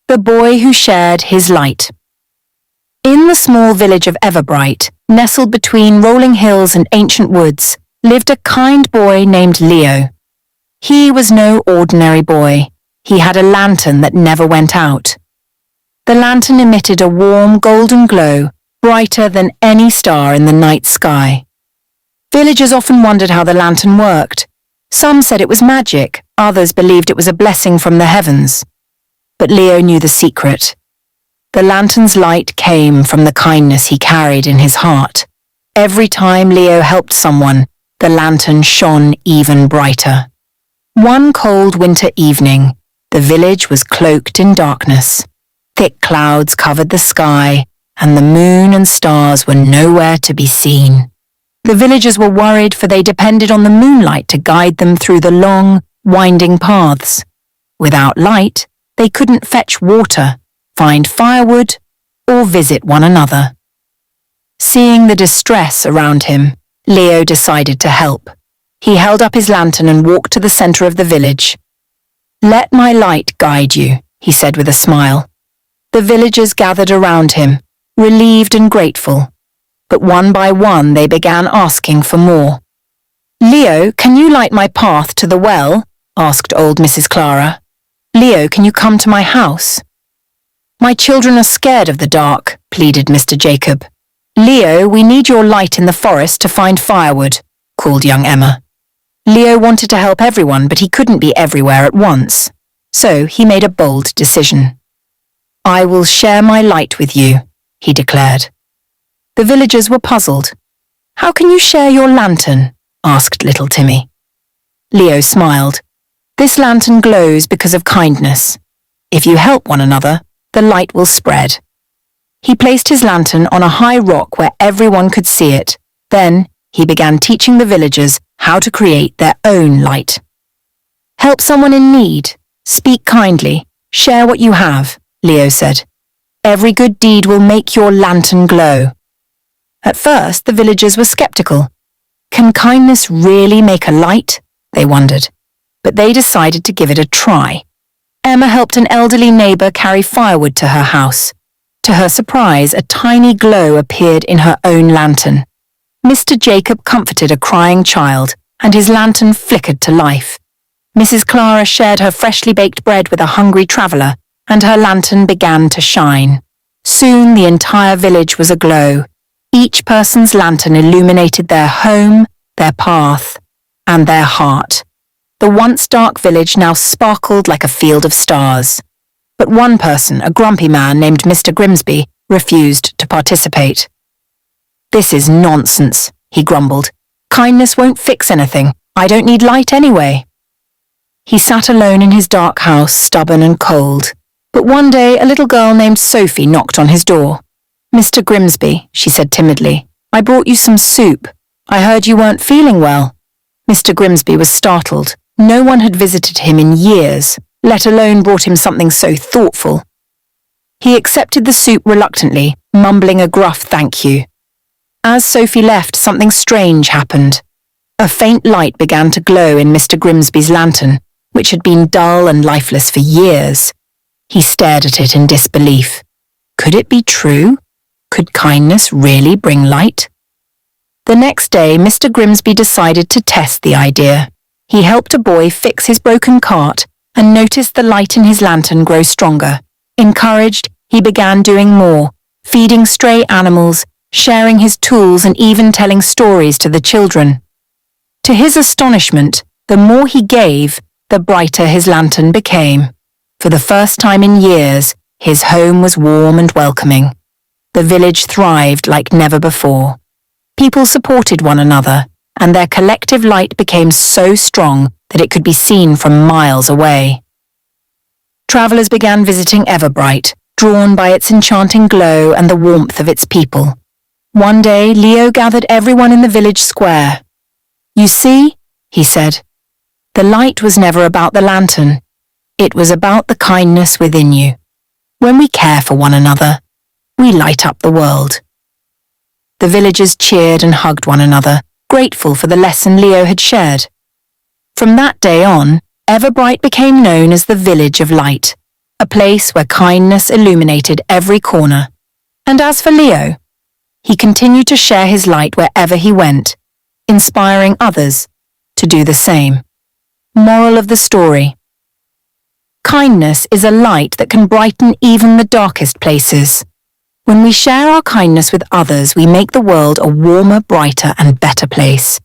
The boy who shared his light. In the small village of Everbright, nestled between rolling hills and ancient woods, lived a kind boy named Leo. He was no ordinary boy. He had a lantern that never went out. The lantern emitted a warm golden glow, brighter than any star in the night sky. Villagers often wondered how the lantern worked. Some said it was magic, others believed it was a blessing from the heavens. But Leo knew the secret. The lantern's light came from the kindness he carried in his heart. Every time Leo helped someone, the lantern shone even brighter. One cold winter evening, the village was cloaked in darkness. Thick clouds covered the sky, and the moon and stars were nowhere to be seen. The villagers were worried, for they depended on the moonlight to guide them through the long, winding paths. Without light, they couldn't fetch water, find firewood, or visit one another. Seeing the distress around him, Leo decided to help. He held up his lantern and walked to the center of the village. "Let my light guide you," he said with a smile. The villagers gathered around him, relieved and grateful. But one by one they began asking for more. "Leo, can you light my path to the well?" asked old Mrs. Clara. "Leo, can you come to my house?" "My children are scared of the dark," pleaded Mr. Jacob. "Leo, we need your light in the forest to find firewood," called young Emma. Leo wanted to help everyone, but he couldn't be everywhere at once. So he made a bold decision. "I will share my light with you," he declared. The villagers were puzzled. "How can you share your lantern?" asked little Timmy. Leo smiled. "This lantern glows because of kindness. If you help one another, the light will spread." He placed his lantern on a high rock where everyone could see it. Then he began teaching the villagers how to create their own light. "Help someone in need. Speak kindly. Share what you have," Leo said. "Every good deed will make your lantern glow." At first, the villagers were skeptical. Can kindness really make a light? They wondered. But they decided to give it a try. Emma helped an elderly neighbor carry firewood to her house. To her surprise, a tiny glow appeared in her own lantern. Mr. Jacob comforted a crying child, and his lantern flickered to life. Mrs. Clara shared her freshly baked bread with a hungry traveller, and her lantern began to shine. Soon the entire village was aglow. Each person's lantern illuminated their home, their path, and their heart. The once dark village now sparkled like a field of stars. But one person, a grumpy man named Mr. Grimsby, refused to participate. "This is nonsense," he grumbled. "Kindness won't fix anything. I don't need light anyway." He sat alone in his dark house, stubborn and cold. But one day a little girl named Sophie knocked on his door. "Mr. Grimsby," she said timidly, "I brought you some soup. I heard you weren't feeling well." Mr. Grimsby was startled. No one had visited him in years, let alone brought him something so thoughtful. He accepted the soup reluctantly, mumbling a gruff thank you. As Sophie left, something strange happened. A faint light began to glow in Mr. Grimsby's lantern, which had been dull and lifeless for years. He stared at it in disbelief. Could it be true? Could kindness really bring light? The next day, Mr. Grimsby decided to test the idea. He helped a boy fix his broken cart and noticed the light in his lantern grow stronger. Encouraged, he began doing more, feeding stray animals, sharing his tools, and even telling stories to the children. To his astonishment, the more he gave, the brighter his lantern became. For the first time in years, his home was warm and welcoming. The village thrived like never before. People supported one another, and their collective light became so strong that it could be seen from miles away. Travellers began visiting Everbright, drawn by its enchanting glow and the warmth of its people. One day, Leo gathered everyone in the village square. "You see," he said, "the light was never about the lantern. It was about the kindness within you. When we care for one another, we light up the world." The villagers cheered and hugged one another, grateful for the lesson Leo had shared. From that day on, Everbright became known as the Village of Light. a place where kindness illuminated every corner. And as for Leo, he continued to share his light wherever he went, inspiring others to do the same. Moral of the story: kindness is a light that can brighten even the darkest places. When we share our kindness with others, we make the world a warmer, brighter, and better place.